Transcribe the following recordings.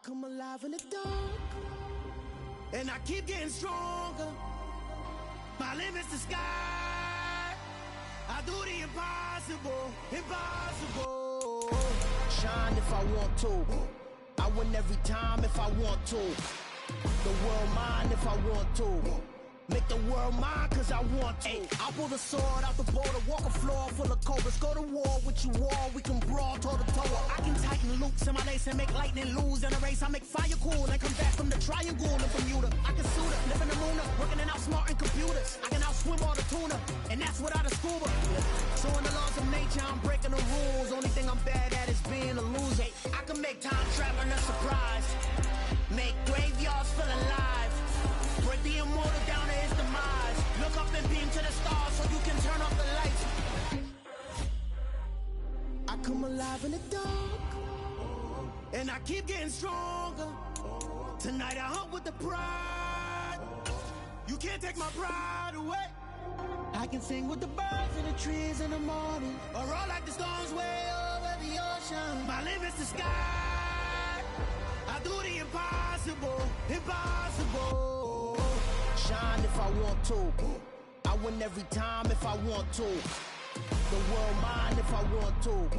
come alive in the dark, and I keep getting stronger. My limit's the sky. I do the impossible, impossible. Shine if I want to. I win every time if I want to. The world mine if I want to. Make the world mine cause I want to. I pull the sword out the border, walk a floor full of cobras. Go to war with you all, we can brawl toe to toe. I can tighten loops in my lace and make lightning lose in a race. I make fire cool and come back from the triangle in Bermuda. I can suit up, live in the moon, working and outsmarting computers. I can outswim all the tuna, and that's without a scuba. So in the laws of nature, I'm breaking the rules. Only thing I'm bad at is being a loser. I can make time traveling a surprise, make graveyards feel alive, break the immortal down to his demise. Look up and beam to the stars so you can turn off the lights. I come alive in the dark, and I keep getting stronger. Tonight I hunt with the pride. You can't take my pride away. I can sing with the birds and the trees in the morning, or roll like the storms way over the ocean. My limit's the sky. I do the impossible, impossible. Shine if I want to. I win every time if I want to. The world mine if I want to.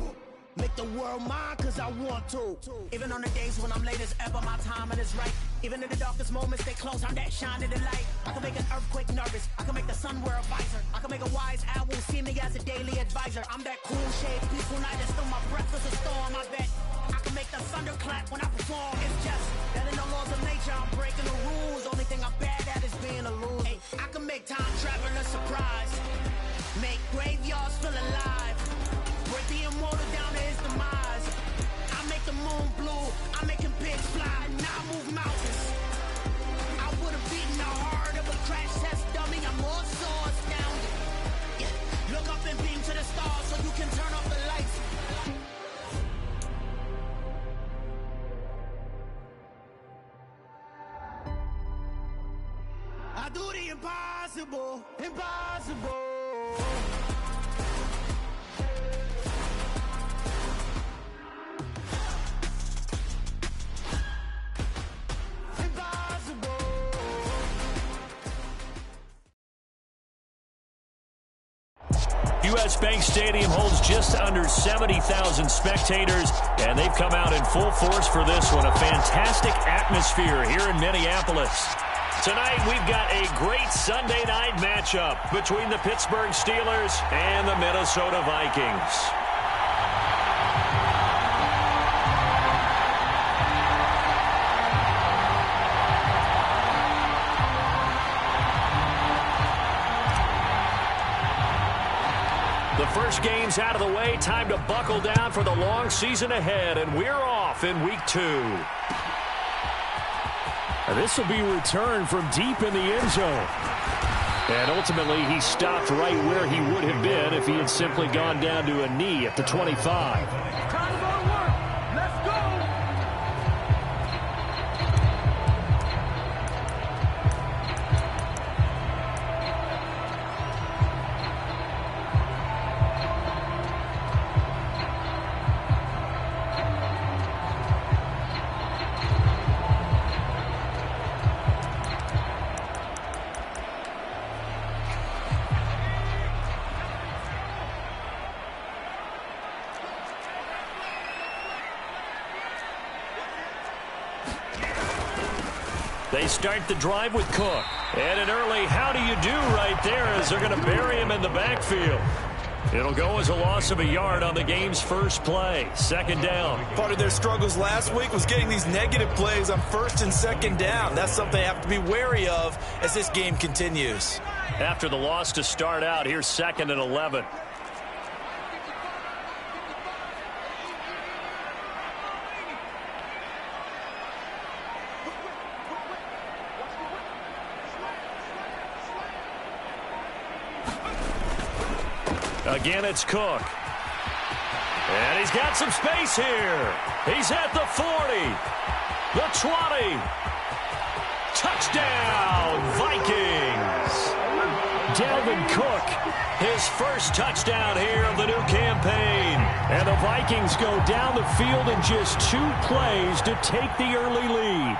Make the world mine cause I want to. Even on the days when I'm late as ever, my timing is right. Even in the darkest moments, stay close, I'm that shining the light. I can make an earthquake nervous, I can make the sun wear a visor. I can make a wise owl see me as a daily advisor. I'm that cool shade, peaceful night, and still my breath is a storm. I bet I can make the thunder clap when I perform. It's just that in the laws of nature, I'm breaking the rules. Only thing I'm bad at is being a loser. Hey, I can make time travel a surprise, make graveyards feel alive, break the immortal down to his demise. I make the moon blue, I'm making pigs fly, and I move mountains. I would've beaten the heart of a crash test dummy. I'm more so astounded. Yeah. Look up and beam to the stars so you can turn off the lights. I do the impossible, impossible. U.S. Bank Stadium holds just under 70,000 spectators, and they've come out in full force for this one. A fantastic atmosphere here in Minneapolis. Tonight, we've got a great Sunday night matchup between the Pittsburgh Steelers and the Minnesota Vikings. The first game's out of the way. Time to buckle down for the long season ahead, and we're off in week 2. This will be returned from deep in the end zone. And ultimately, he stopped right where he would have been if he had simply gone down to a knee at the 25. Time to go to work. Let's go. They start the drive with Cook. And an early how do you do right there as they're going to bury him in the backfield. It'll go as a loss of a yard on the game's first play. Second down. Part of their struggles last week was getting these negative plays on first and second down. That's something they have to be wary of as this game continues. After the loss to start out, here's 2nd and 11. Again, it's Cook. And he's got some space here. He's at the 40, the 20. Touchdown, Vikings. Dalvin Cook, his first touchdown here of the new campaign. And the The Vikings go down the field in just 2 plays to take the early lead.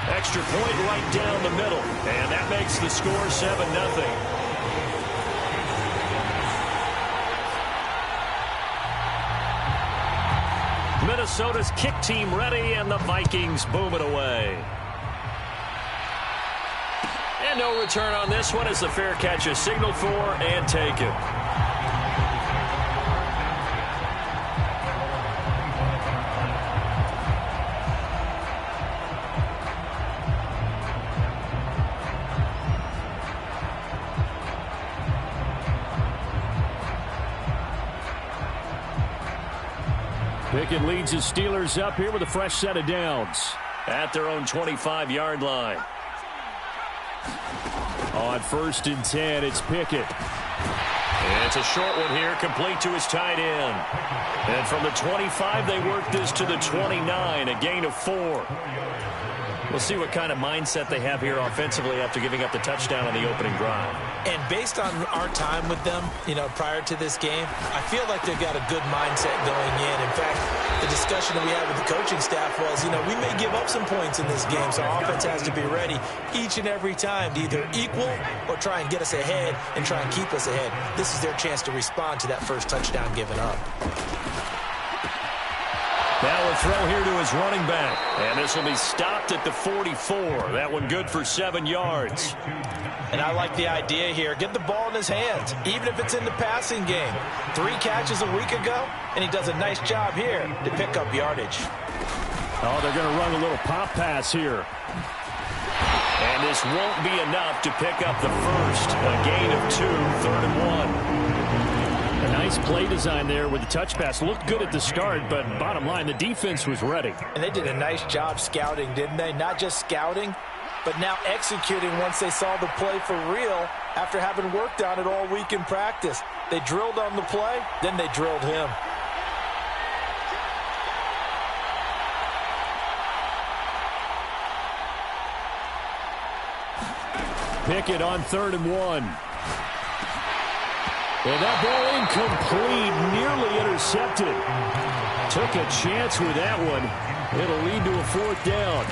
Extra point right down the middle, and that makes the score 7-0. Minnesota's kick team ready, and the Vikings boom it away. And no return on this one as the fair catch is signaled for and taken. Pickett leads his Steelers up here with a fresh set of downs. At their own 25-yard line. On 1st and 10, it's Pickett. And it's a short one here, complete to his tight end. And from the 25, they work this to the 29, a gain of 4. We'll see what kind of mindset they have here offensively after giving up the touchdown on the opening drive. And based on our time with them, prior to this game, I feel like they've got a good mindset going in. In fact, the discussion that we had with the coaching staff was, we may give up some points in this game, so our offense has to be ready each and every time to either equal or try and get us ahead and try and keep us ahead. This is their chance to respond to that first touchdown given up. Now a throw here to his running back. And this will be stopped at the 44. That one good for 7 yards. And I like the idea here. Get the ball in his hands, even if it's in the passing game. 3 catches a week ago, and he does a nice job here to pick up yardage. Oh, they're going to run a little pop pass here. And this won't be enough to pick up the first. A gain of 2, 3rd and 1. A nice play design there with the touch pass. Looked good at the start, but bottom line, the defense was ready. And they did a nice job scouting, didn't they? Not just scouting, but now executing once they saw the play for real after having worked on it all week in practice. They drilled on the play, then they drilled him. Pickett on 3rd and 1. And that ball incomplete, nearly intercepted. Took a chance with that one. It'll lead to a 4th down.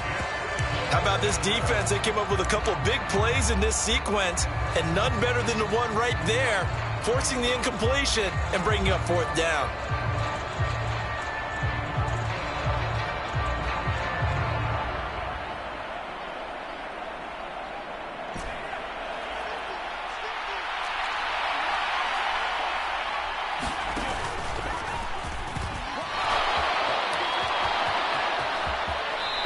How about this defense? They came up with a couple of big plays in this sequence, and none better than the one right there, forcing the incompletion and bringing up 4th down.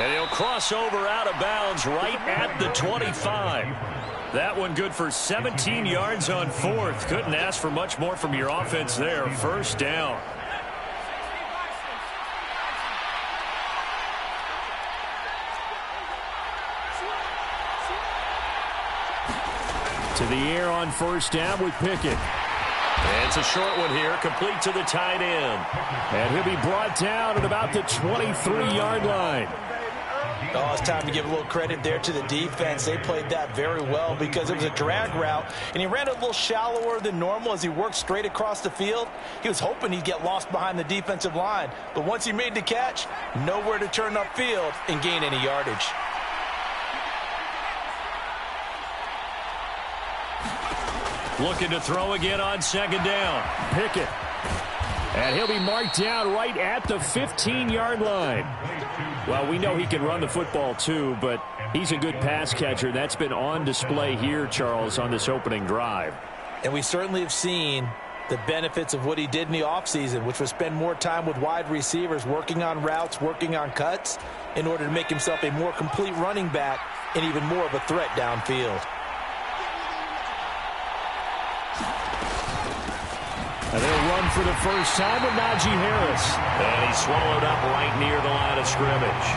And he'll cross over out of bounds right at the 25. That one good for 17 yards on 4th. Couldn't ask for much more from your offense there. 1st down. To the air on 1st down with Pickett. And it's a short one here, complete to the tight end. And he'll be brought down at about the 23-yard line. Oh, it's time to give a little credit there to the defense. They played that very well because it was a drag route, and he ran a little shallower than normal as he worked straight across the field. He was hoping he'd get lost behind the defensive line, but once he made the catch, nowhere to turn upfield and gain any yardage. Looking to throw again on 2nd down. Pickett. And he'll be marked down right at the 15-yard line. Well, we know he can run the football too, but he's a good pass catcher. That's been on display here, Charles, on this opening drive. And we certainly have seen the benefits of what he did in the offseason, which was spend more time with wide receivers, working on routes, working on cuts, in order to make himself a more complete running back and even more of a threat downfield. And they'll run for the first time with Najee Harris. And he's swallowed up right near the line of scrimmage.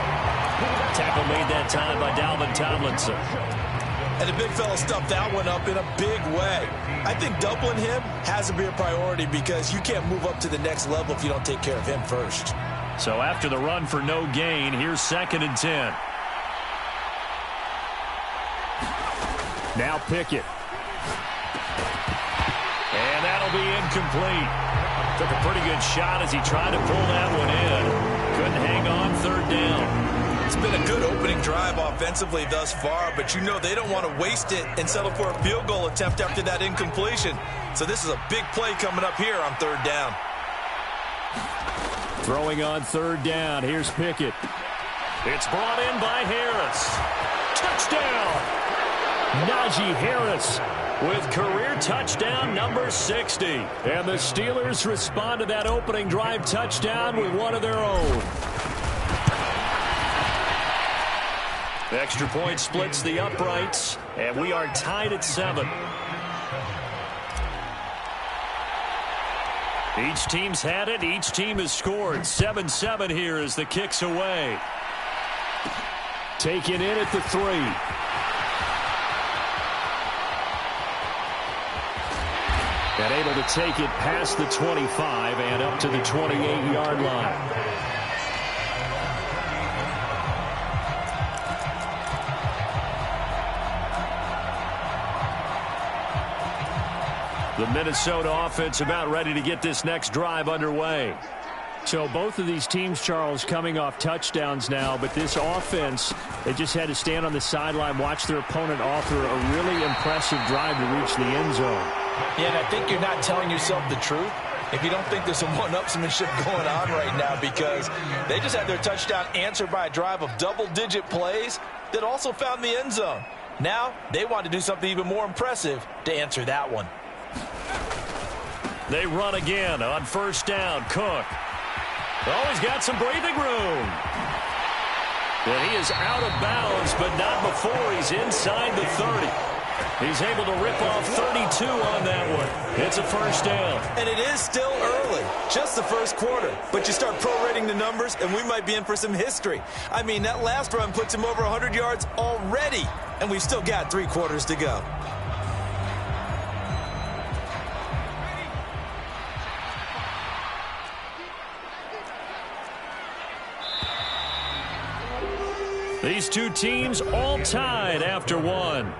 Tackle made that time by Dalvin Tomlinson. And the big fella stuffed that one up in a big way. I think doubling him has to be a priority because you can't move up to the next level if you don't take care of him first. So after the run for no gain, here's 2nd and 10. Now Pickett. be incomplete. Took a pretty good shot as he tried to pull that one in. Couldn't hang on third down. It's been a good opening drive offensively thus far, but you know they don't want to waste it and settle for a field goal attempt after that incompletion. So this is a big play coming up here on third down. Throwing on third down. Here's Pickett. It's brought in by Harris. Touchdown! Najee Harris with career touchdown number 60. And the Steelers respond to that opening drive touchdown with one of their own. The extra point splits the uprights, and we are tied at 7. Each team's had it. Each team has scored. 7-7 here as the kick's away. Taken in at the 3. And able to take it past the 25 and up to the 28-yard line. The Minnesota offense about ready to get this next drive underway. So both of these teams, Charles, coming off touchdowns now, but this offense, they just had to stand on the sideline, watch their opponent author a really impressive drive to reach the end zone. Yeah, and I think you're not telling yourself the truth if you don't think there's some one-upsmanship going on right now, because they just had their touchdown answered by a drive of double-digit plays that also found the end zone. Now they want to do something even more impressive to answer that one. They run again on first down. Cook. Oh, he's got some breathing room. And he is out of bounds, but not before he's inside the 30. He's able to rip off 32 on that one. It's a first down. And it is still early, just the first quarter. But you start prorating the numbers, and we might be in for some history. I mean, that last run puts him over 100 yards already, and we've still got 3 quarters to go. These two teams all tied after one.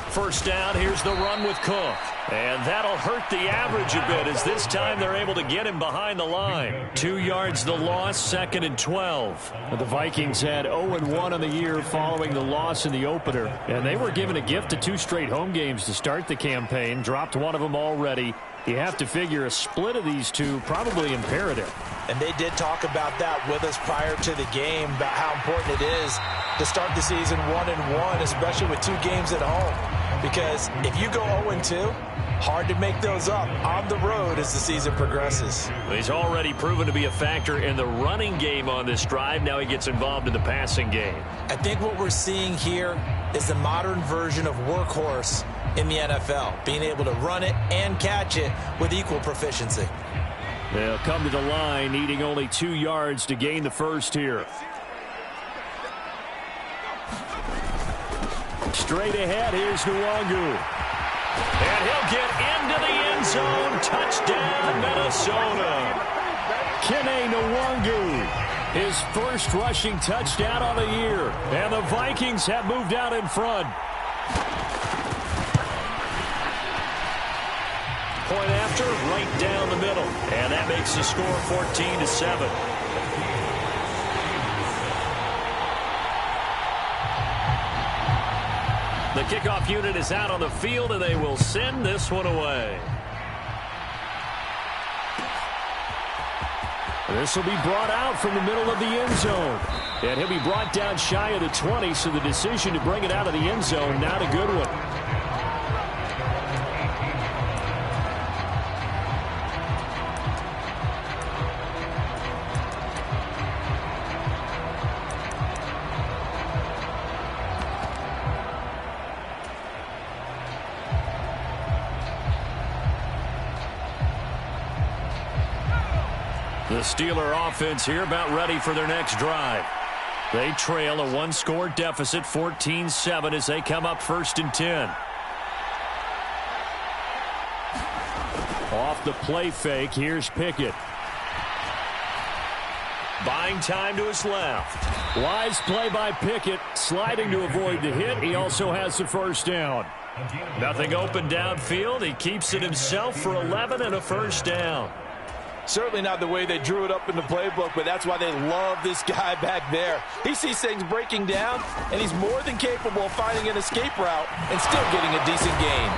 First down, here's the run with Cook. And that'll hurt the average a bit as this time they're able to get him behind the line. 2 yards the loss, 2nd and 12. The Vikings had 0-1 on the year following the loss in the opener. And they were given a gift of 2 straight home games to start the campaign. Dropped one of them already. You have to figure a split of these two probably imperative. And they did talk about that with us prior to the game, about how important it is to start the season 1-1, especially with 2 games at home. Because if you go 0-2, hard to make those up on the road as the season progresses. He's already proven to be a factor in the running game on this drive. Now he gets involved in the passing game. I think what we're seeing here is the modern version of workhorse in the NFL, being able to run it and catch it with equal proficiency. They'll come to the line, needing only 2 yards to gain the first here. Straight ahead, here's Nwangu. And he'll get into the end zone. Touchdown, Minnesota. Kene Nwangu, his first rushing touchdown on the year. And the Vikings have moved out in front. Point after, right down the middle. And that makes the score 14-7. The kickoff unit is out on the field, and they will send this one away. This will be brought out from the middle of the end zone. And he'll be brought down shy of the 20, so the decision to bring it out of the end zone, not a good one. The Steeler offense here about ready for their next drive. They trail a one-score deficit, 14-7, as they come up 1st and 10. Off the play fake, here's Pickett. Buying time to his left. Wise play by Pickett, sliding to avoid the hit. He also has the first down. Nothing open downfield. He keeps it himself for 11 and a first down. Certainly not the way they drew it up in the playbook, but that's why they love this guy back there. He sees things breaking down, and he's more than capable of finding an escape route and still getting a decent gain.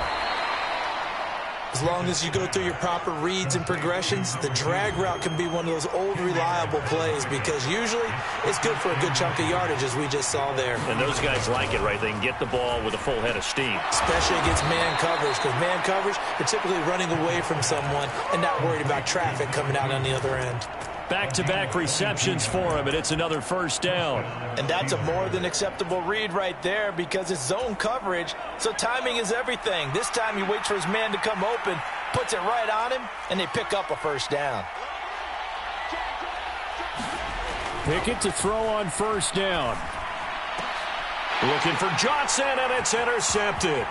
As long as you go through your proper reads and progressions, the drag route can be one of those old reliable plays because usually it's good for a good chunk of yardage, as we just saw there. And those guys like it, right? They can get the ball with a full head of steam. Especially against man coverage, because man coverage, you're typically running away from someone and not worried about traffic coming out on the other end. Back-to-back receptions for him, and it's another first down. And that's a more than acceptable read right there because it's zone coverage, so timing is everything. This time he waits for his man to come open, puts it right on him, and they pick up a first down. Pickett to throw on first down. Looking for Johnson, and it's intercepted.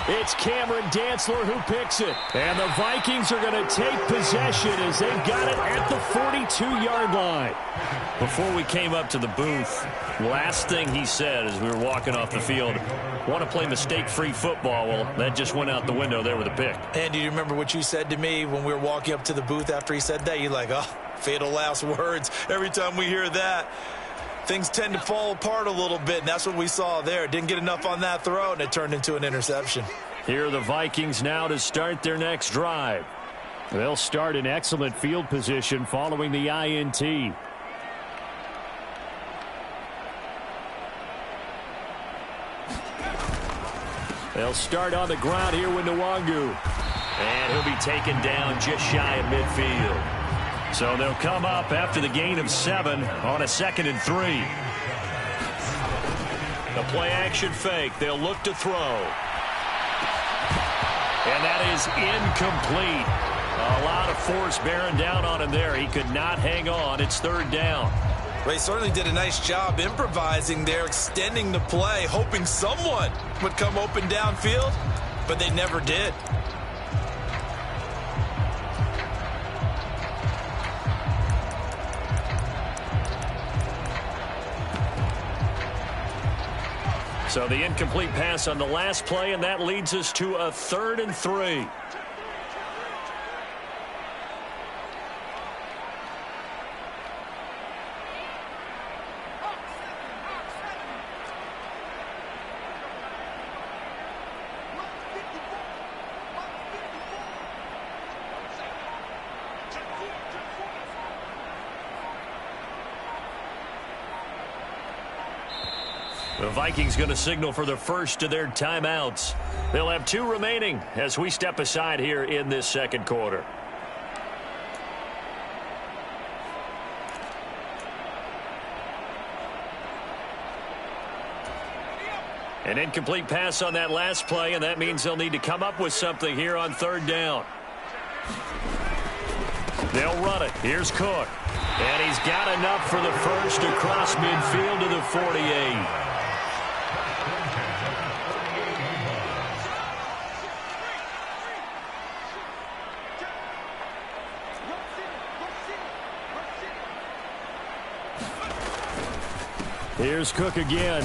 It's Cameron Dantzler who picks it. And the Vikings are going to take possession as they've got it at the 42-yard line. Before we came up to the booth, last thing he said as we were walking off the field, want to play mistake-free football. Well, that just went out the window there with a pick. And do you remember what you said to me when we were walking up to the booth after he said that? You're like, oh, fatal last words. Every time we hear that, things tend to fall apart a little bit, and that's what we saw there. Didn't get enough on that throw, and it turned into an interception. Here are the Vikings now to start their next drive. They'll start in excellent field position following the INT. They'll start on the ground here with Nwangu. And he'll be taken down just shy of midfield. So they'll come up after the gain of 7 on a 2nd and 3. The play action fake. They'll look to throw. And that is incomplete. A lot of force bearing down on him there. He could not hang on. It's 3rd down. They certainly did a nice job improvising there, extending the play, hoping someone would come open downfield, but they never did. So the incomplete pass on the last play, and that leads us to a 3rd and 3. The Vikings going to signal for the first of their timeouts. They'll have 2 remaining as we step aside here in this 2nd quarter. An incomplete pass on that last play, and that means they'll need to come up with something here on 3rd down. They'll run it. Here's Cook. And he's got enough for the first across midfield to the 48. Here's Cook again.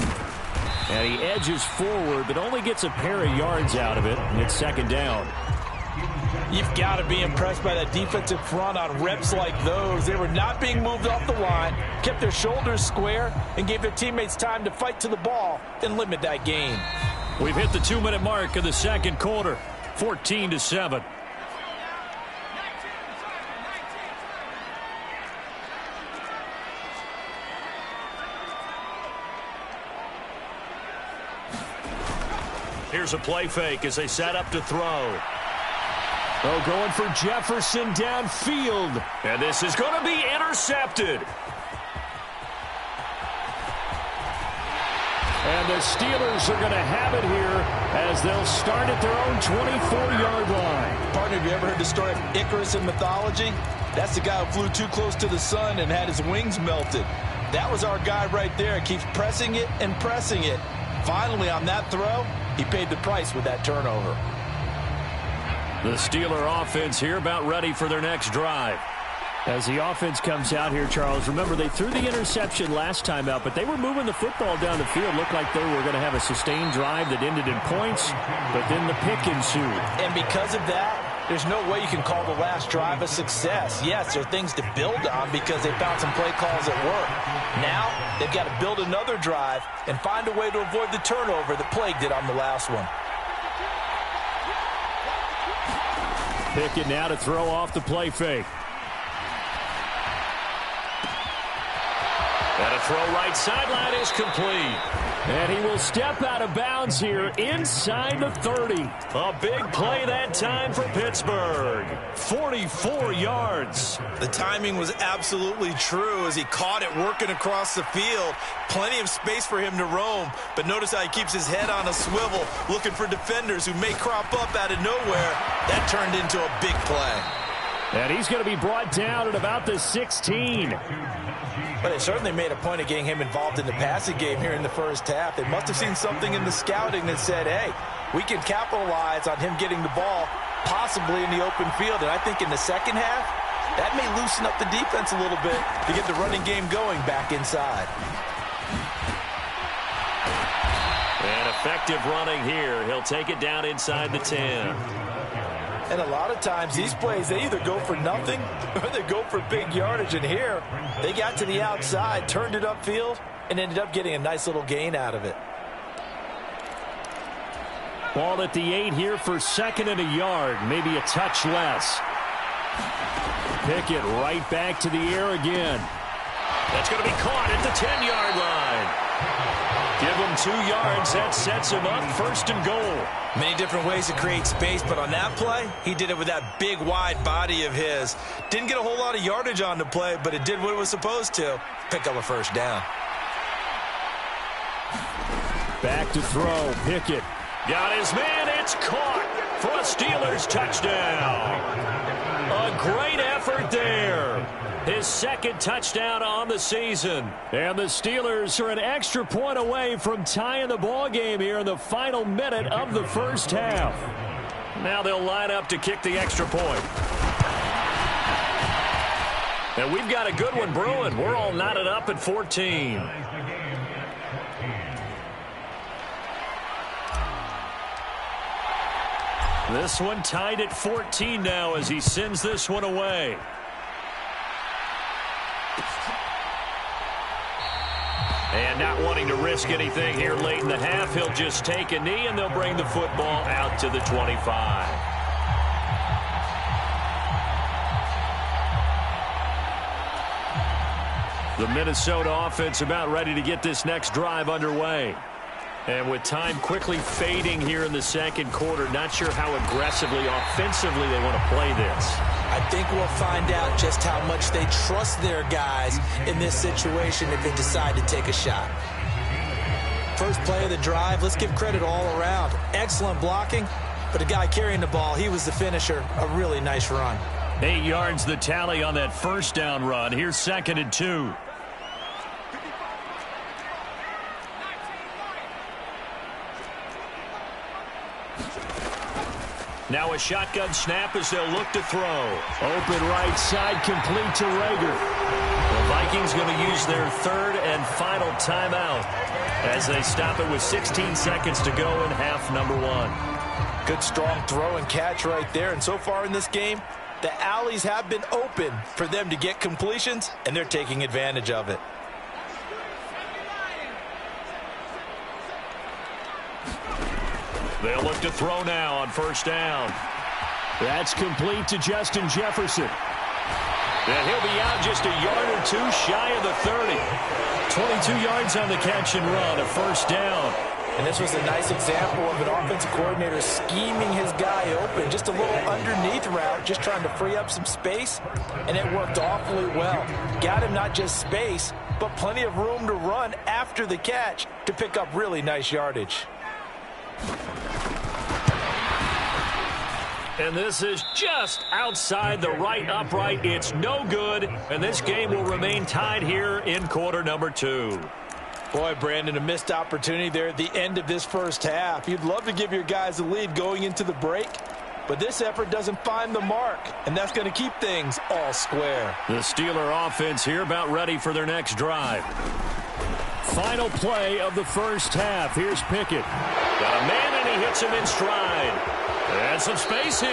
And he edges forward, but only gets a pair of yards out of it. And it's 2nd down. You've got to be impressed by that defensive front on reps like those. They were not being moved off the line, kept their shoulders square, and gave their teammates time to fight to the ball and limit that gain. We've hit the 2-minute mark of the 2nd quarter, 14-7. Here's a play fake as they set up to throw. Oh, going for Jefferson downfield. And this is going to be intercepted. And the Steelers are going to have it here as they'll start at their own 24-yard line. Partner, have you ever heard the story of Icarus in mythology? That's the guy who flew too close to the sun and had his wings melted. That was our guy right there. Keeps pressing it and pressing it. Finally, on that throw, he paid the price with that turnover. The Steeler offense here about ready for their next drive. As the offense comes out here, Charles, remember they threw the interception last time out, but they were moving the football down the field. Looked like they were going to have a sustained drive that ended in points, but then the pick ensued. And because of that, there's no way you can call the last drive a success. Yes, there are things to build on because they found some play calls that work. Now, they've got to build another drive and find a way to avoid the turnover that plagued it on the last one. Pickett now to throw off the play fake. And a throw right sideline is complete. And he will step out of bounds here inside the 30. A big play that time for Pittsburgh. 44 yards. The timing was absolutely true as he caught it working across the field. Plenty of space for him to roam, but notice how he keeps his head on a swivel, looking for defenders who may crop up out of nowhere. That turned into a big play. And he's going to be brought down at about the 16. But they certainly made a point of getting him involved in the passing game here in the first half. They must have seen something in the scouting that said, hey, we can capitalize on him getting the ball possibly in the open field. And I think in the second half, that may loosen up the defense a little bit to get the running game going back inside. And effective running here. He'll take it down inside the 10. And a lot of times these plays, they either go for nothing or they go for big yardage. And here, they got to the outside, turned it upfield, and ended up getting a nice little gain out of it. Ball at the 8 here for second and a yard, maybe a touch less. Pickett right back to the air again. That's going to be caught at the 10-yard line. Give him 2 yards. That sets him up first and goal. Many different ways to create space, but on that play, he did it with that big, wide body of his. Didn't get a whole lot of yardage on the play, but it did what it was supposed to. Pick up a first down. Back to throw. Pickett. Got his man. It's caught for a Steelers touchdown. A great effort there. His second touchdown on the season. And the Steelers are an extra point away from tying the ball game here in the final minute of the first half. Now they'll line up to kick the extra point. And we've got a good one brewing. We're all knotted up at 14. This one tied at 14 now as he sends this one away. And not wanting to risk anything here late in the half, he'll just take a knee and they'll bring the football out to the 25. The Minnesota offense about ready to get this next drive underway. And with time quickly fading here in the second quarter, not sure how aggressively, offensively they want to play this. I think we'll find out just how much they trust their guys in this situation if they decide to take a shot. First play of the drive, let's give credit all around. Excellent blocking, but the guy carrying the ball, he was the finisher. A really nice run. 8 yards the tally on that first down run. Here's 2nd and 2. Now a shotgun snap as they'll look to throw. Open right side, complete to Rager. The Vikings going to use their third and final timeout as they stop it with 16 seconds to go in half number 1. Good strong throw and catch right there. And so far in this game, the alleys have been open for them to get completions, and they're taking advantage of it. They'll look to throw now on first down. That's complete to Justin Jefferson. And he'll be out just a yard or two shy of the 30. 22 yards on the catch and run, a first down. And this was a nice example of an offensive coordinator scheming his guy open. Just a little underneath route, just trying to free up some space, and it worked awfully well. Got him not just space, but plenty of room to run after the catch to pick up really nice yardage. And this is just outside the right upright. It's no good, and this game will remain tied here in quarter number 2. Boy, Brandon, a missed opportunity there at the end of this first half. You'd love to give your guys a lead going into the break, but this effort doesn't find the mark, and that's going to keep things all square. The Steeler offense here about ready for their next drive. Final play of the first half. Here's Pickett. Got a man, and he hits him in stride. And some space here.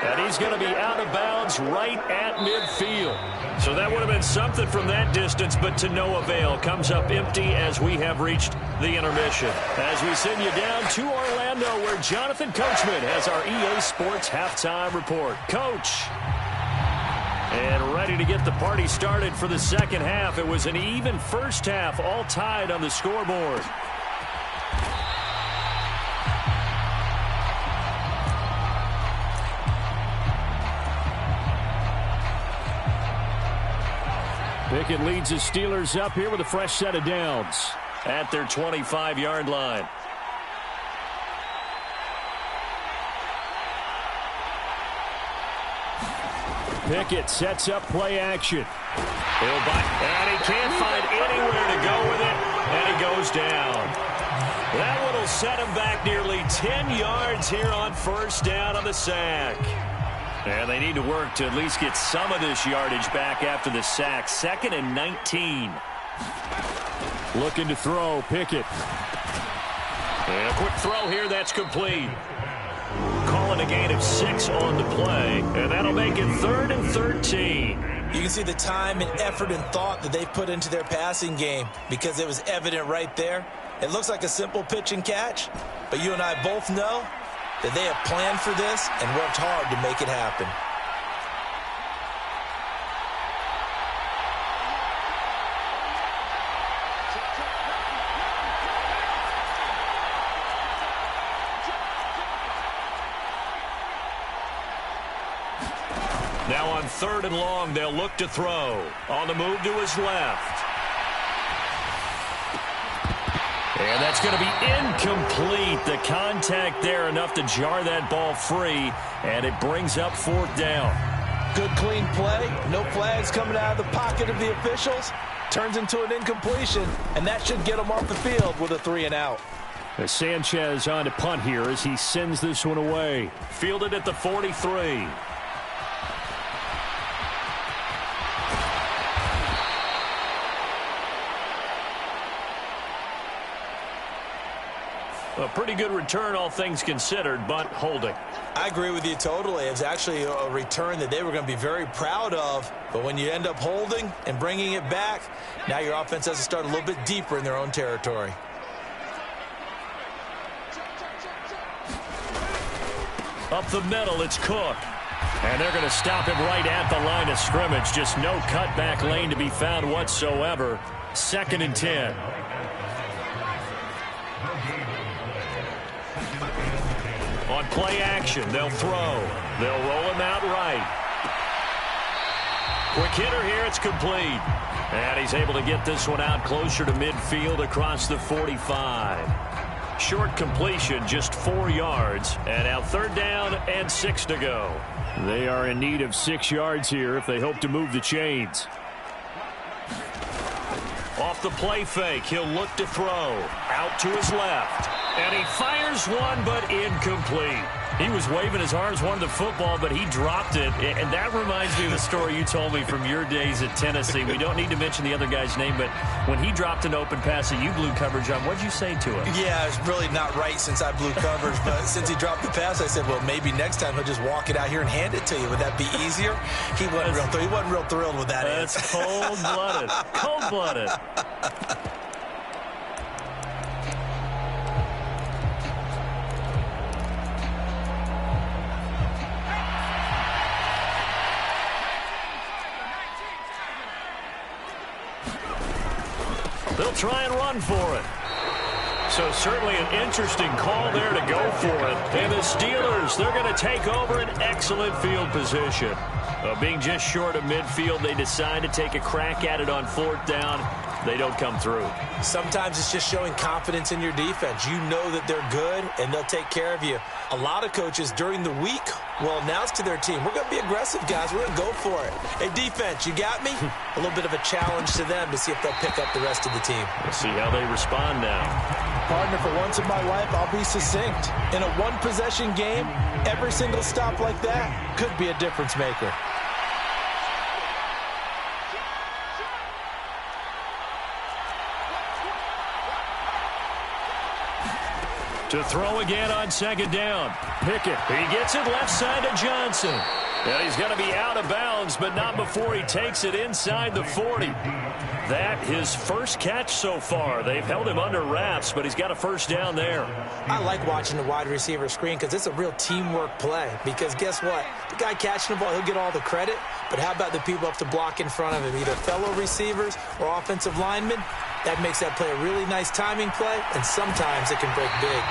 And he's going to be out of bounds right at midfield. So that would have been something from that distance, but to no avail. Comes up empty as we have reached the intermission. As we send you down to Orlando, where Jonathan Coachman has our EA Sports halftime report. Coach. And ready to get the party started for the second half. It was an even first half, all tied on the scoreboard. Pickett leads the Steelers up here with a fresh set of downs. At their 25-yard line. Pickett sets up play action. He'll bite, and he can't find anywhere to go with it, and he goes down. That one will set him back nearly 10 yards here on first down on the sack. And they need to work to at least get some of this yardage back after the sack. 2nd and 19. Looking to throw, Pickett. And a quick throw here, that's complete. Calling a gain of 6 on the play, and that'll make it 3rd and 13. You can see the time and effort and thought that they put into their passing game because it was evident right there. It looks like a simple pitch and catch, but you and I both know that they have planned for this and worked hard to make it happen. Now on 3rd and long, they'll look to throw. On the move to his left. And that's going to be incomplete. The contact there enough to jar that ball free, and it brings up 4th down. Good clean play. No flags coming out of the pocket of the officials. Turns into an incompletion, and that should get them off the field with a 3-and-out. Sanchez on to punt here as he sends this one away. Fielded at the 43. A pretty good return, all things considered, but holding. I agree with you totally. It was actually a return that they were going to be very proud of. But when you end up holding and bringing it back, now your offense has to start a little bit deeper in their own territory. Up the middle, it's Cook. And they're going to stop him right at the line of scrimmage. Just no cutback lane to be found whatsoever. 2nd and 10. On play action, they'll throw. They'll roll him out right. Quick hitter here, it's complete. And he's able to get this one out closer to midfield across the 45. Short completion, just 4 yards. And now 3rd down and 6 to go. They are in need of 6 yards here if they hope to move the chains. Off the play fake, he'll look to throw. Out to his left. And he fires one, but incomplete. He was waving his arms, wanted the football, but he dropped it. And that reminds me of the story you told me from your days at Tennessee. We don't need to mention the other guy's name, but when he dropped an open pass that you blew coverage on, what'd you say to him? Yeah, it's really not right since I blew coverage, but since he dropped the pass, I said, well, maybe next time he'll just walk it out here and hand it to you. Would that be easier? He wasn't real thrilled with that. That's cold-blooded. Cold-blooded. They'll try and run for it. So certainly an interesting call there to go for it. And the Steelers, they're going to take over an excellent field position. Being just short of midfield, they decide to take a crack at it on 4th down. They don't come through. Sometimes it's just showing confidence in your defense. You know that they're good, and they'll take care of you. A lot of coaches during the week will announce to their team, we're going to be aggressive, guys. We're going to go for it. Hey, defense, you got me? A little bit of a challenge to them to see if they'll pick up the rest of the team. We'll see how they respond now. Partner, for once in my life, I'll be succinct. In a one-possession game, every single stop like that could be a difference maker. To throw again on 2nd down. Pickett. He gets it left side to Johnson. And he's going to be out of bounds, but not before he takes it inside the 40. That his first catch so far. They've held him under wraps, but he's got a first down there. I like watching the wide receiver screen because it's a real teamwork play. Because guess what? The guy catching the ball, he'll get all the credit. But how about the people up to block in front of him, either fellow receivers or offensive linemen? That makes that play a really nice timing play, and sometimes it can break big.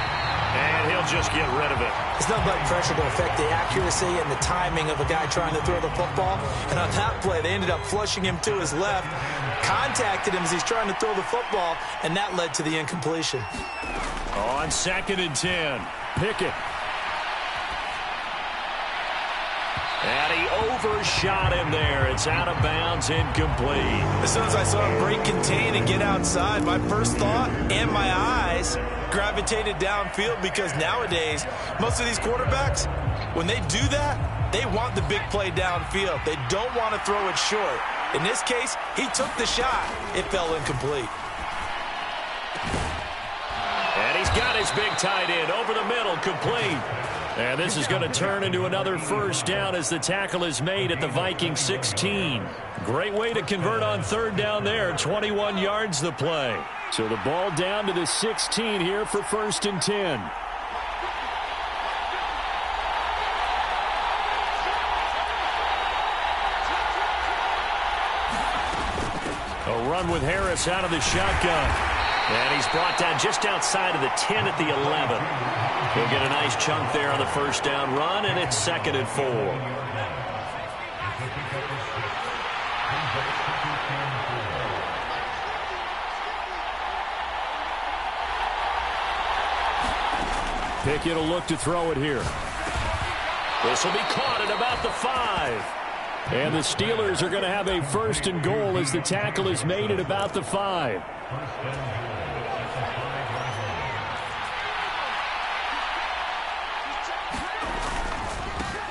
And he'll just get rid of it. It's not like pressure to affect the accuracy and the timing of a guy trying to throw the football. And on that play, they ended up flushing him to his left, contacted him as he's trying to throw the football, and that led to the incompletion. On 2nd and 10, Pickett. And he overshot him there. It's out of bounds, incomplete. As soon as I saw him break contain and get outside, my first thought and my eyes gravitated downfield, because nowadays, most of these quarterbacks, when they do that, they want the big play downfield. They don't want to throw it short. In this case, he took the shot. It fell incomplete. And he's got his big tight end over the middle, complete. And this is going to turn into another first down as the tackle is made at the Vikings 16. Great way to convert on 3rd down there. 21 yards the play. So the ball down to the 16 here for 1st and 10. A run with Harris out of the shotgun. And he's brought down just outside of the 10 at the 11. He'll get a nice chunk there on the first down run, and it's 2nd and 4. Pickett will look to throw it here. This will be caught at about the 5. And the Steelers are going to have a 1st and goal as the tackle is made at about the 5.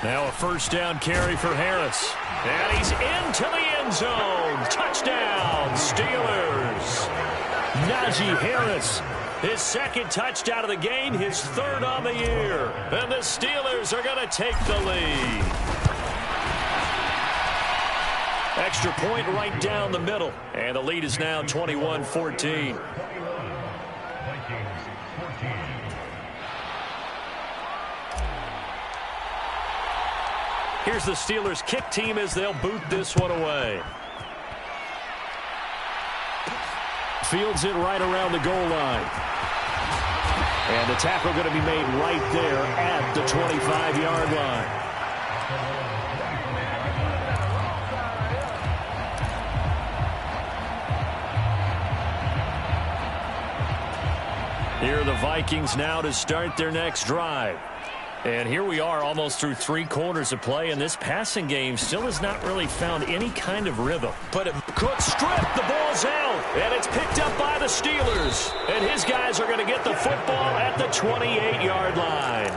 Now a first down carry for Harris. And he's into the end zone. Touchdown, Steelers. Najee Harris, his 2nd touchdown of the game, his 3rd on the year. And the Steelers are going to take the lead. Extra point right down the middle. And the lead is now 21-14. Here's the Steelers kick team as they'll boot this one away. Fields it right around the goal line. And the tackle going to be made right there at the 25-yard line. Here are the Vikings now to start their next drive. And here we are almost through 3 quarters of play, and this passing game still has not really found any kind of rhythm. But Cook stripped, the ball's out, and it's picked up by the Steelers. And his guys are going to get the football at the 28-yard line.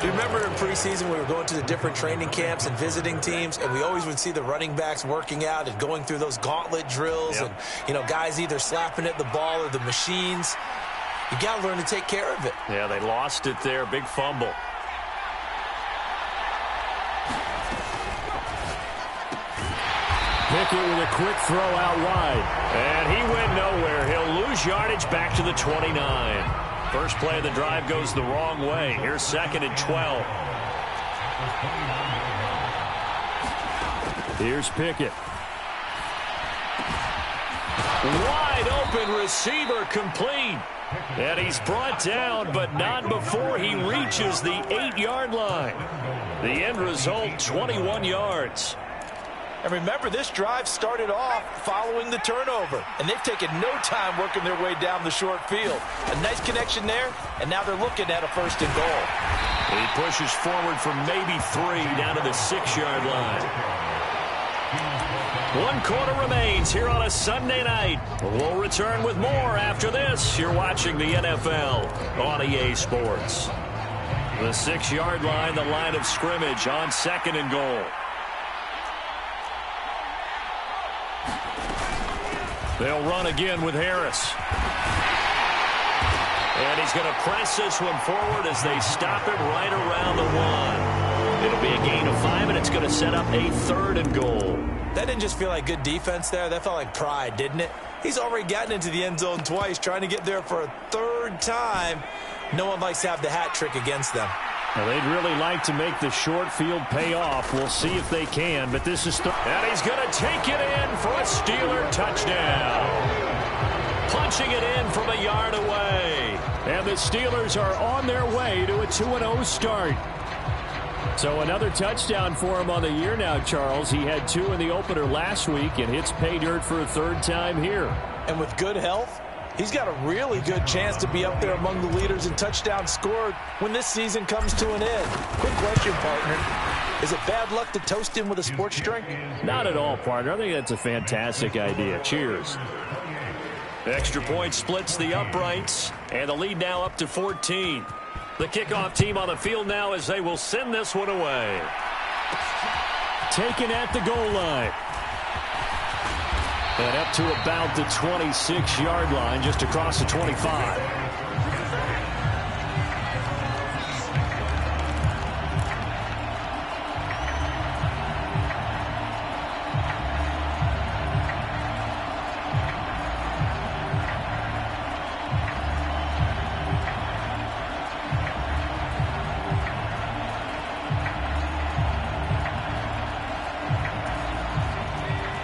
Do you remember in preseason we were going to the different training camps and visiting teams, and we always would see the running backs working out and going through those gauntlet drills, and, you know, guys either slapping at the ball or the machines. You got to learn to take care of it. Yeah, they lost it there. Big fumble. Pickett with a quick throw out wide. And he went nowhere. He'll lose yardage back to the 29. First play of the drive goes the wrong way. Here's 2nd and 12. Here's Pickett. Wide open receiver, complete. And he's brought down, but not before he reaches the 8-yard line. The end result, 21 yards. And remember, this drive started off following the turnover, and they've taken no time working their way down the short field. A nice connection there, and now they're looking at a 1st and goal. He pushes forward for maybe 3 down to the 6-yard line. 1 quarter remains here on a Sunday night. We'll return with more after this. You're watching the NFL on EA Sports. The 6-yard line, the line of scrimmage on 2nd and goal. They'll run again with Harris. And he's going to press this one forward as they stop it right around the 1. It'll be a gain of 5, and it's going to set up a 3rd and goal. That didn't just feel like good defense there. That felt like pride, didn't it? He's already gotten into the end zone twice, trying to get there for a 3rd time. No one likes to have the hat trick against them. Well, they'd really like to make the short field pay off. We'll see if they can, but this is... And he's going to take it in for a Steeler touchdown. Punching it in from a yard away. And the Steelers are on their way to a 2-0 start. So another touchdown for him on the year now, Charles. He had 2 in the opener last week and hits pay dirt for a 3rd time here. And with good health, he's got a really good chance to be up there among the leaders in touchdowns scored when this season comes to an end. Quick question, partner. Is it bad luck to toast him with a sports drink? Not at all, partner. I think that's a fantastic idea. Cheers. Extra point splits the uprights, and the lead now up to 14. The kickoff team on the field now as they will send this one away. Taken at the goal line. And up to about the 26-yard line, just across the 25.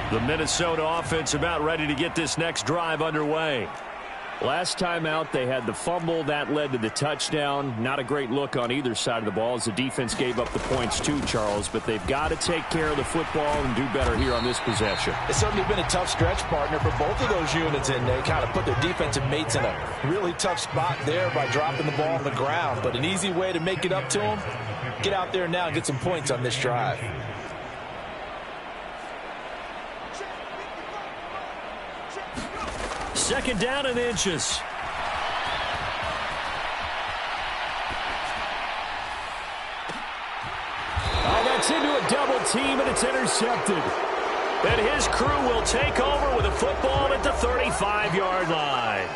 The Minnesota offense about ready to get this next drive underway. Last time out, they had the fumble. That led to the touchdown. Not a great look on either side of the ball as the defense gave up the points too, Charles. But they've got to take care of the football and do better here on this possession. It's certainly been a tough stretch, partner, for both of those units, and they kind of put their defensive mates in a really tough spot there by dropping the ball on the ground. But an easy way to make it up to them, get out there now and get some points on this drive. Second down and inches. That's into a double team, and it's intercepted. And his crew will take over with a football at the 35-yard line.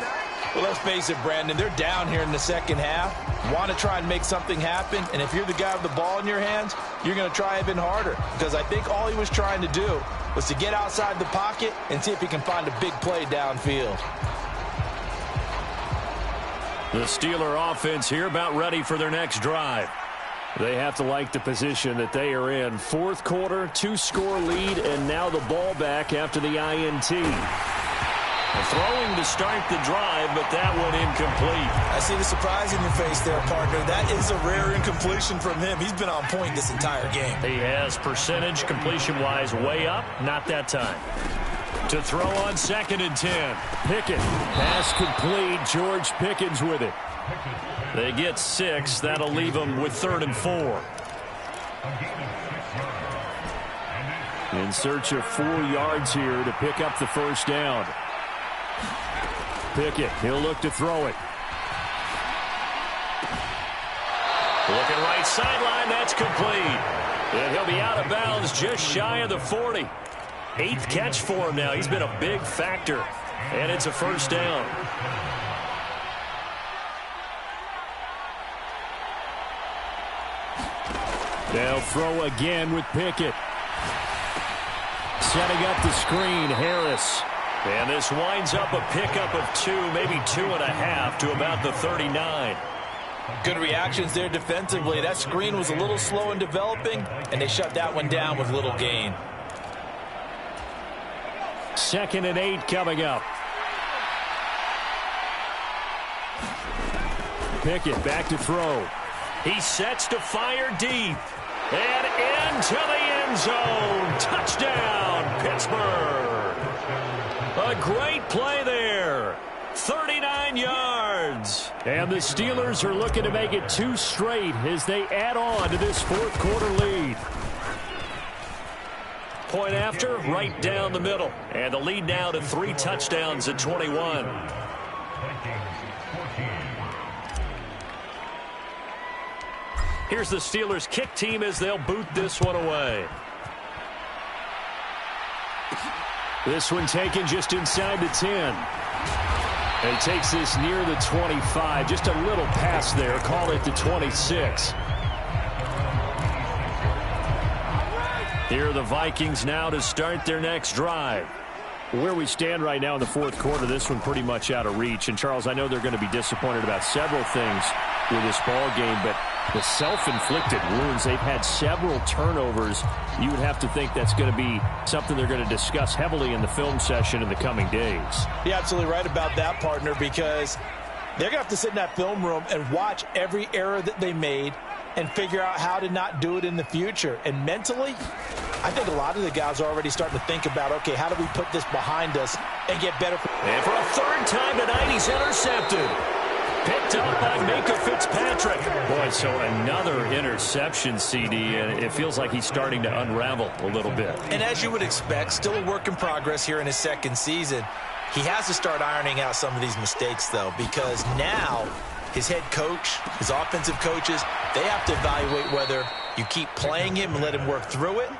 Well, let's face it, Brandon, they're down here in the second half. Want to try and make something happen, and if you're the guy with the ball in your hands, you're going to try even harder, because I think all he was trying to do was to get outside the pocket and see if he can find a big play downfield. The Steeler offense here about ready for their next drive. They have to like the position that they are in. 4th quarter, 2-score lead, and now the ball back after the INT. Throwing to start the drive, but that one incomplete. I see the surprise in your face there, partner. That is a rare incompletion from him. He's been on point this entire game. He has percentage completion-wise way up. Not that time. To throw on 2nd and 10. Pickett. Pass complete. George Pickens with it. They get 6. That'll leave them with 3rd and 4. In search of 4 yards here to pick up the first down. Pickett, he'll look to throw it. Looking right sideline, that's complete. And he'll be out of bounds just shy of the 40. 8th catch for him now. He's been a big factor. And it's a first down. They'll throw again with Pickett. Setting up the screen, Harris. And this winds up a pickup of 2, maybe 2.5 to about the 39. Good reactions there defensively. That screen was a little slow in developing, and they shut that one down with little gain. 2nd and 8 coming up. Pickett back to throw. He sets to fire deep. And into the end zone. Touchdown, Pittsburgh. A great play there. 39 yards. And the Steelers are looking to make it 2 straight as they add on to this fourth quarter lead. Point after, right down the middle. And the lead now to 3 touchdowns at 21. Here's the Steelers kick team as they'll boot this one away. This one taken just inside the 10. And he takes this near the 25. Just a little pass there. Call it the 26. Here are the Vikings now to start their next drive. Where we stand right now in the fourth quarter, this one pretty much out of reach. And, Charles, I know they're going to be disappointed about several things with this ball game, but the self-inflicted wounds, they've had several turnovers. You would have to think that's going to be something they're going to discuss heavily in the film session in the coming days. You're absolutely right about that, partner, because they're going to have to sit in that film room and watch every error that they made and figure out how to not do it in the future. And mentally, I think a lot of the guys are already starting to think about, okay, how do we put this behind us and get better? And for a third time tonight, he's intercepted. Picked up by Minka Fitzpatrick. Boy, so another interception, CD, and it feels like he's starting to unravel a little bit. And as you would expect, still a work in progress here in his second season. He has to start ironing out some of these mistakes, though, because now his head coach, his offensive coaches, they have to evaluate whether you keep playing him and let him work through it,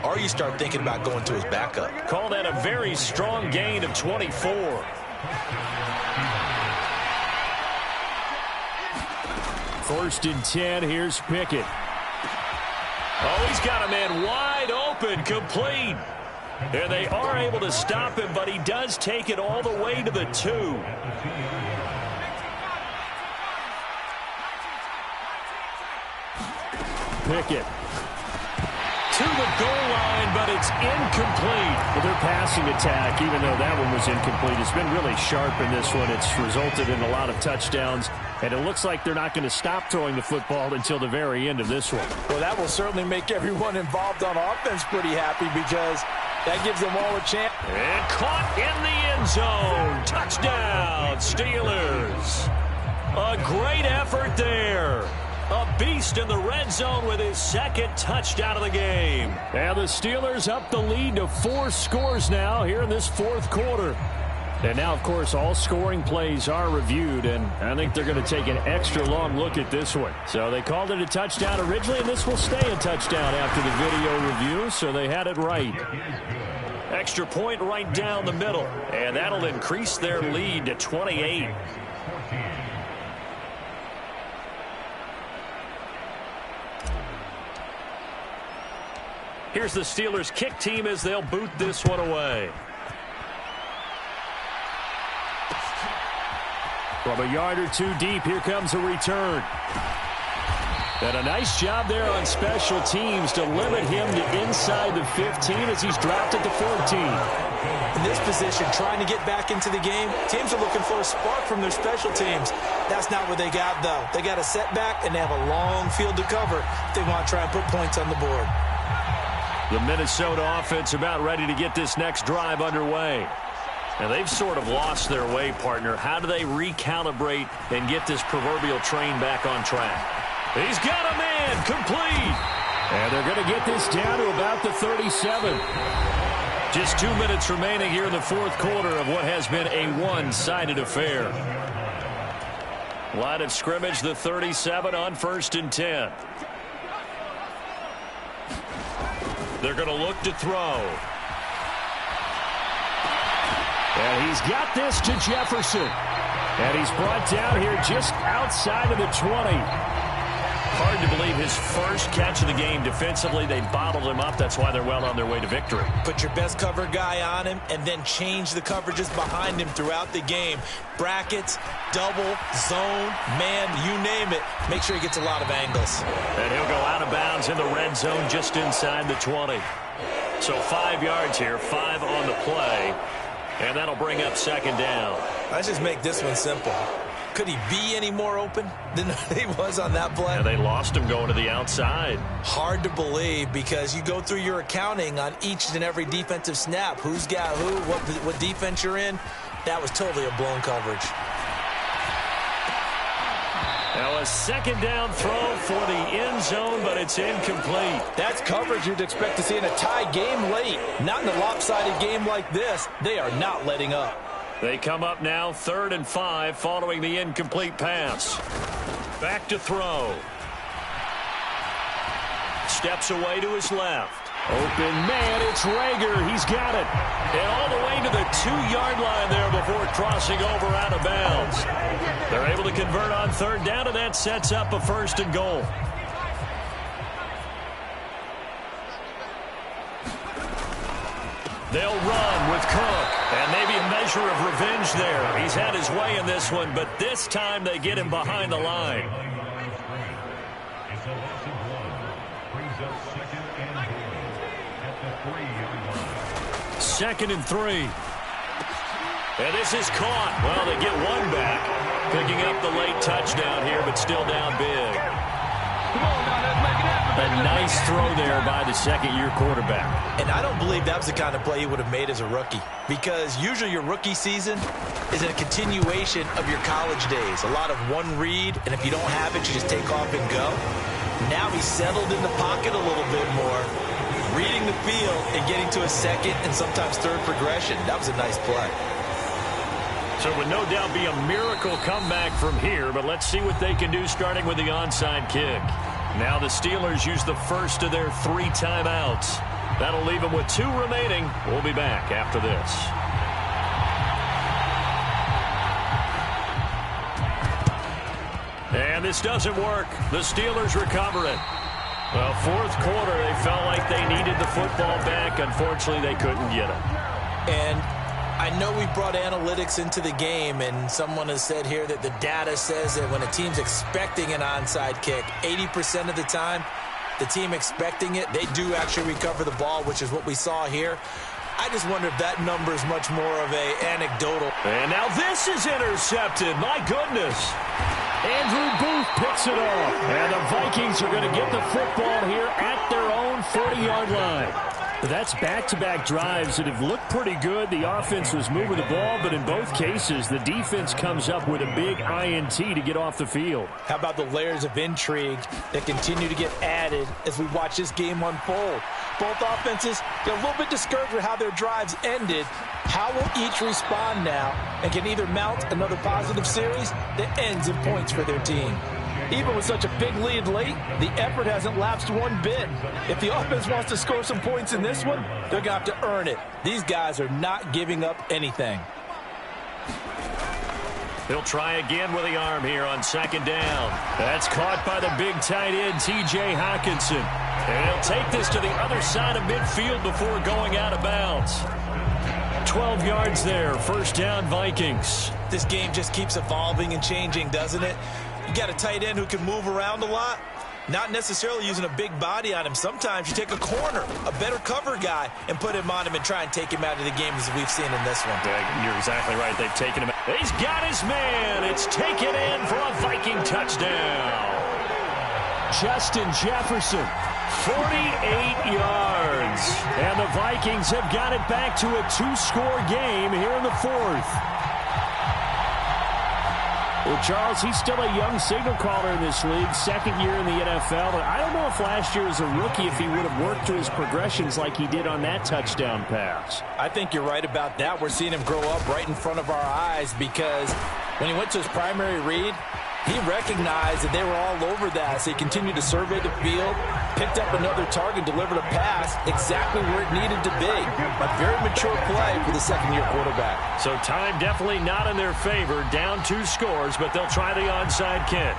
or you start thinking about going to his backup. Call that a very strong gain of 24. First and 10, here's Pickett. Oh, he's got a man wide open, complete. And they are able to stop him, but he does take it all the way to the 2. Pickett. To the goal line, but it's incomplete. Well, their passing attack, even though that one was incomplete, has been really sharp in this one. It's resulted in a lot of touchdowns, and it looks like they're not going to stop throwing the football until the very end of this one. Well, that will certainly make everyone involved on offense pretty happy because that gives them all a chance. And caught in the end zone. Touchdown, Steelers. A great effort there. A beast in the red zone with his second touchdown of the game. And the Steelers up the lead to 4 scores now here in this fourth quarter. And now, of course, all scoring plays are reviewed, and I think they're going to take an extra long look at this one. So they called it a touchdown originally, and this will stay a touchdown after the video review, so they had it right. Extra point right down the middle, and that'll increase their lead to 28. Here's the Steelers kick team as they'll boot this one away. From a yard or 2 deep, here comes a return. And a nice job there on special teams to limit him to inside the 15 as he's dropped at the 14. In this position, trying to get back into the game, teams are looking for a spark from their special teams. That's not what they got, though. They got a setback, and they have a long field to cover if they want to try and put points on the board. The Minnesota offense about ready to get this next drive underway. And they've sort of lost their way, partner. How do they recalibrate and get this proverbial train back on track? He's got a man, complete. And they're going to get this down to about the 37. Just 2 minutes remaining here in the fourth quarter of what has been a one-sided affair. Line of scrimmage, the 37 on 1st and 10. They're going to look to throw. And he's got this to Jefferson. And he's brought down here just outside of the 20. Hard to believe his first catch of the game defensively. They bottled him up. That's why they're well on their way to victory. Put your best cover guy on him and then change the coverages behind him throughout the game. Brackets, double, zone, man, you name it. Make sure he gets a lot of angles. And he'll go out of bounds in the red zone just inside the 20. So 5 yards here, 5 on the play. And that'll bring up second down. Let's just make this one simple. Could he be any more open than he was on that play? Yeah, they lost him going to the outside. Hard to believe because you go through your accounting on each and every defensive snap. Who's got who, what defense you're in. That was totally a blown coverage. Now a second down throw for the end zone, but it's incomplete. That's coverage you'd expect to see in a tie game late. Not in a lopsided game like this. They are not letting up. They come up now 3rd and 5 following the incomplete pass. Back to throw. Steps away to his left. Open man, it's Rager. He's got it. And all the way to the 2-yard line there before crossing over out of bounds. They're able to convert on 3rd down, and that sets up a 1st and goal. They'll run with Cook, and maybe a measure of revenge there. He's had his way in this one, but this time they get him behind the line. Second and 3. And this is caught. Well, they get one back, picking up the late touchdown here, but still down big. Come on now, let's make it happen. A nice throw there by the second-year quarterback. And I don't believe that was the kind of play he would have made as a rookie, because usually your rookie season is a continuation of your college days. A lot of one read, and if you don't have it, you just take off and go. Now he's settled in the pocket a little bit more, reading the field and getting to a second and sometimes third progression. That was a nice play. So it would no doubt be a miracle comeback from here, but let's see what they can do starting with the onside kick. Now the Steelers use the first of their 3 timeouts. That'll leave them with 2 remaining. We'll be back after this. And this doesn't work. The Steelers recover it. Well, 4th quarter, they felt like they needed the football back. Unfortunately, they couldn't get it. And I know we brought analytics into the game, and someone has said here that the data says that when a team's expecting an onside kick, 80% of the time, the team expecting it, they do actually recover the ball, which is what we saw here. I just wonder if that number is much more of a anecdotal. And now this is intercepted. My goodness. Andrew Booth picks it off. And the Vikings are going to get the football here at their own 40-yard line. That's back-to-back drives that have looked pretty good. The offense was moving the ball, but in both cases, the defense comes up with a big INT to get off the field. How about the layers of intrigue that continue to get added as we watch this game unfold? Both offenses get a little bit discouraged with how their drives ended. How will each respond now and can either mount another positive series that ends in points for their team? Even with such a big lead late, the effort hasn't lapsed one bit. If the offense wants to score some points in this one, they're going to have to earn it. These guys are not giving up anything. He'll try again with the arm here on 2nd down. That's caught by the big tight end, T.J. Hockenson. And he'll take this to the other side of midfield before going out of bounds. 12 yards there, 1st down Vikings. This game just keeps evolving and changing, doesn't it? You got a tight end who can move around a lot, not necessarily using a big body on him. Sometimes you take a corner, a better cover guy, and put him on him and try and take him out of the game as we've seen in this one. Yeah, you're exactly right. They've taken him. He's got his man. It's taken in for a Viking touchdown. Justin Jefferson, 48 yards. And the Vikings have got it back to a 2-score game here in the 4th. Well, Charles, he's still a young signal caller in this league, 2nd year in the NFL. But I don't know if last year as a rookie, if he would have worked through his progressions like he did on that touchdown pass. I think you're right about that. We're seeing him grow up right in front of our eyes because when he went to his primary read, he recognized that they were all over that. So he continued to survey the field, picked up another target, delivered a pass exactly where it needed to be. A very mature play for the 2nd-year quarterback. So time definitely not in their favor. Down 2 scores, but they'll try the onside kick.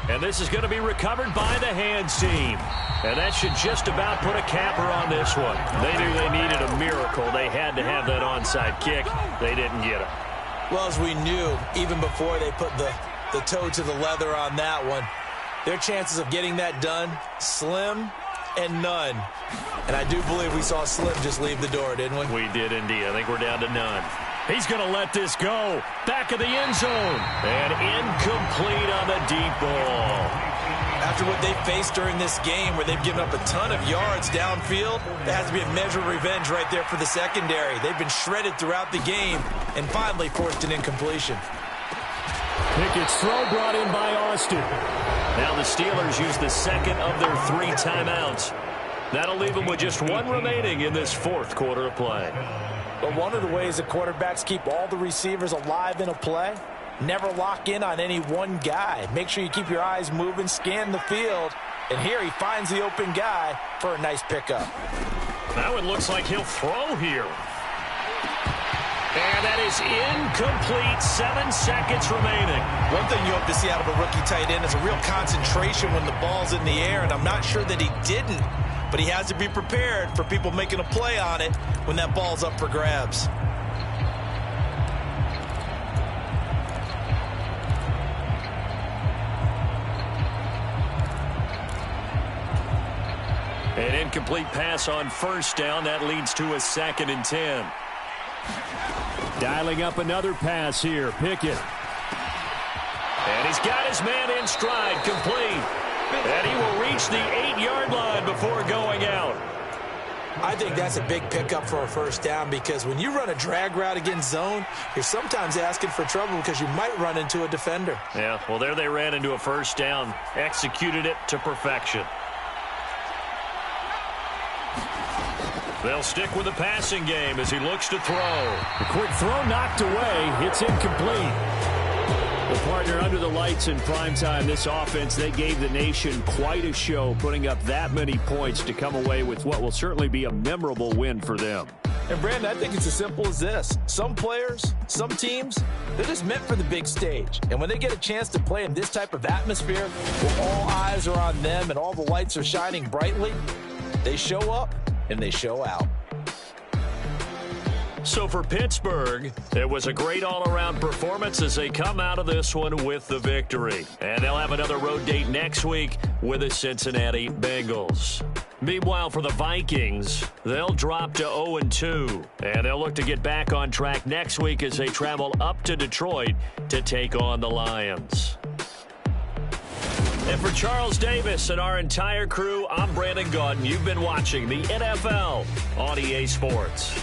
And this is going to be recovered by the hands team. And that should just about put a capper on this one. They knew they needed a miracle. They had to have that onside kick. They didn't get it. Well, as we knew, even before they put the toe to the leather on that one, their chances of getting that done, slim and none. And I do believe we saw Slim just leave the door, didn't we? We did indeed. I think we're down to none. He's going to let this go. Back of the end zone. And incomplete on the deep ball. After what they faced during this game where they've given up a ton of yards downfield, there has to be a measure of revenge right there for the secondary. They've been shredded throughout the game and finally forced an incompletion. Pickett's throw brought in by Austin. Now the Steelers use the second of their 3 timeouts. That'll leave them with just 1 remaining in this 4th quarter of play. But one of the ways that quarterbacks keep all the receivers alive in a play, never lock in on any one guy. Make sure you keep your eyes moving, scan the field. And here he finds the open guy for a nice pickup. Now it looks like he'll throw here. And that is incomplete. 7 seconds remaining. One thing you hope to see out of a rookie tight end is a real concentration when the ball's in the air, and I'm not sure that he didn't, but he has to be prepared for people making a play on it when that ball's up for grabs. An incomplete pass on first down. That leads to a 2nd and 10. Dialing up another pass here. Pickett. And he's got his man in stride, complete. And he will reach the 8-yard line before going out. I think that's a big pickup for a first down because when you run a drag route against zone, you're sometimes asking for trouble because you might run into a defender. Yeah, well, there they ran into a first down. Executed it to perfection. They'll stick with the passing game as he looks to throw. A quick throw knocked away. It's incomplete. The partner under the lights in primetime, this offense, they gave the nation quite a show, putting up that many points to come away with what will certainly be a memorable win for them. And, Brandon, I think it's as simple as this. Some players, some teams, they're just meant for the big stage. And when they get a chance to play in this type of atmosphere where all eyes are on them and all the lights are shining brightly, they show up and they show out. So for Pittsburgh, it was a great all-around performance as they come out of this one with the victory. And they'll have another road date next week with the Cincinnati Bengals. Meanwhile, for the Vikings, they'll drop to 0-2. And they'll look to get back on track next week as they travel up to Detroit to take on the Lions. And for Charles Davis and our entire crew, I'm Brandon Gaudin. You've been watching the NFL on EA Sports.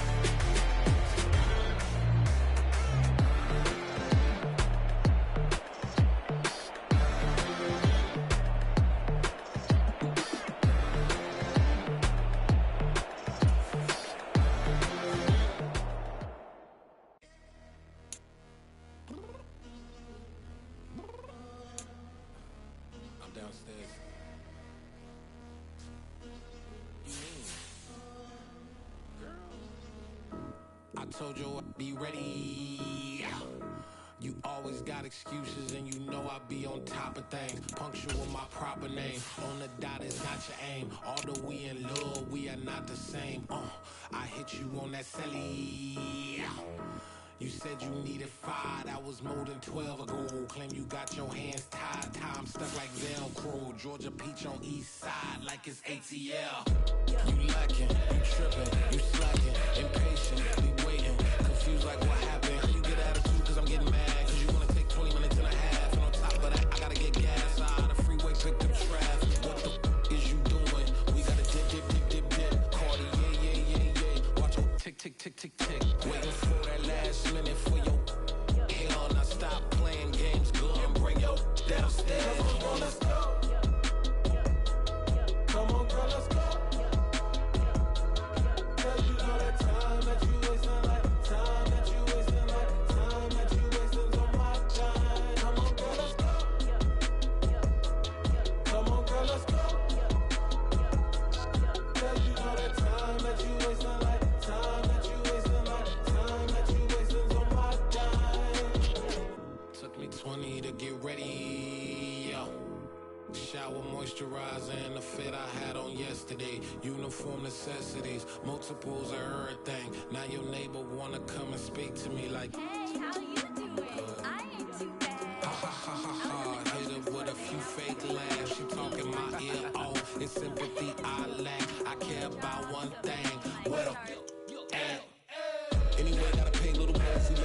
Told you I'd be ready. You always got excuses and you know I be on top of things. Punctual my proper name. On the dot is not your aim. Although we in love, we are not the same. I hit you on that celly. You said you needed 5, that was more than 12 ago. Claim you got your hands tied, time stuck like Velcro. Georgia Peach on east side like it's ATL. You lacking, you tripping, you slacking, impatient, we waiting, confused like what happened. How you get attitude cause I'm getting mad, cause you wanna take 20 minutes and a half. And on top of that, I gotta get gas out of the freeway, pick up traffic. What the is you doing? We gotta dip, Cardi, yeah. Watch your tick, tick, tick, tick, tick. Waiting for that last minute for your hell. Now stop playing games, go and bring your downstairs. Come on, let's go. Come on, girl, let's go. Cause you know that time that you wasting, like time that you wasting, like time that you wasting on my time. Come on, girl, let's go. Come on, girl, let's go. Cause you know that time that you wasting, like time that you wasting, like time that you wasting on my time. Took me 20 to get ready, yo. Shower moisturizer and the fit I had on yesterday. Uniform necessities, multiples of everything. Now your neighbor wanna come and speak to me like, Hey, how you doing? I ain't too bad. ha ha ha ha ha. Hit her with a few fake laughs. She talking my ear off. It's sympathy I lack. I care about one thing. What a at. Anyway, gotta pay little more food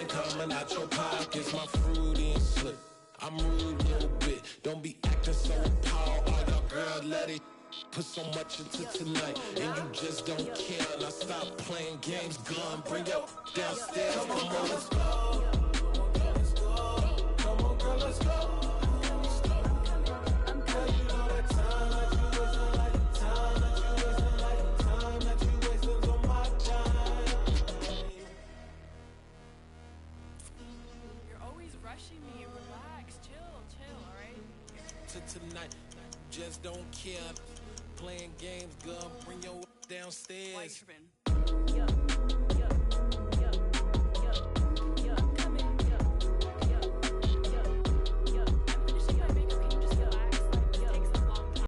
ain't coming out your pockets. My fruity and slip. I'm rude a little bit. Don't be acting so appalled. All your girl let it put so much into tonight, and you just don't care. Now stop playing games, gun. Bring your downstairs. Come on, girl, let's go. Come on, girl, let's go. Girl, you know that time that you wasting, like the time that you wasting, like the time that you wasting on my time. You're always rushing me. Relax, chill, all right? To tonight, just don't care. Playing games, gun. Bring your downstairs. White